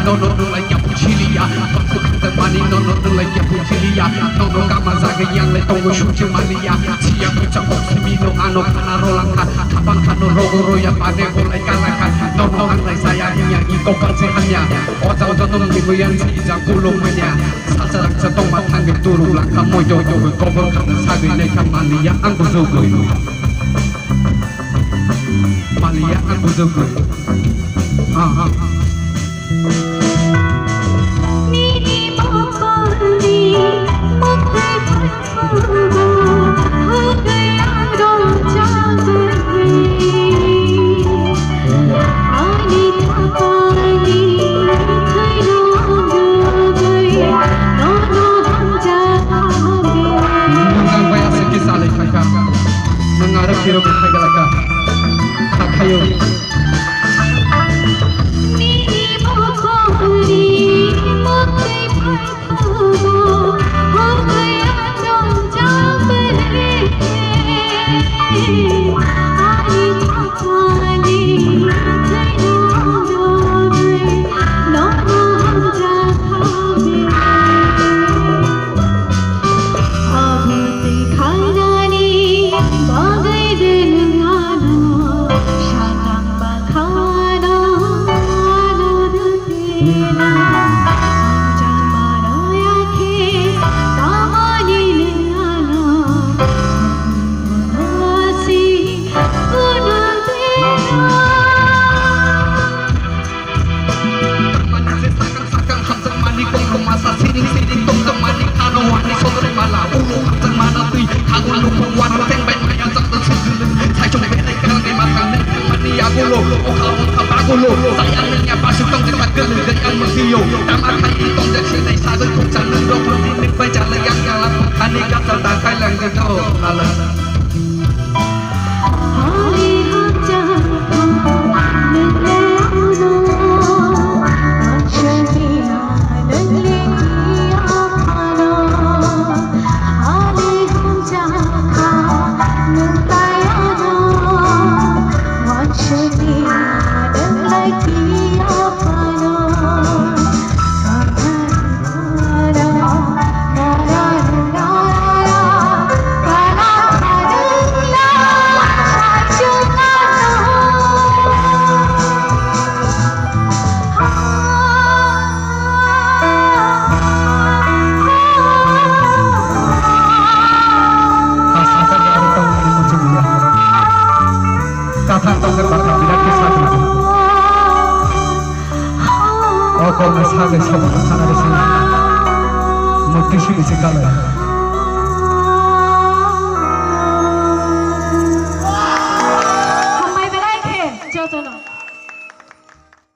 no no no like ya puchilia Pasu the money no no no like ya puchilia No no kama zaga yang le tongo shuchi mania Tia pucha oksimi no ano kana rolangka Kapang kano rogo roya pade golai kalaka No no anai saya hinya iko kalse hanya Oza oza no mimo yang si jang kulung mania Sasarak setong matang geturu langka moyo yo Kobol kana sabi leka mania angko zogoi Mania angko zogoi Mengarap kira berhagalaka Hakayo Sayangnya pasutong dekat gelir yang menghiu Tamakan itong dan sinai sabun kong sanun Dok bertindik baca layang galap Ani kata tak kailang gitu Lalu Kau masih ada siapa sana di sini, mesti sih sekali.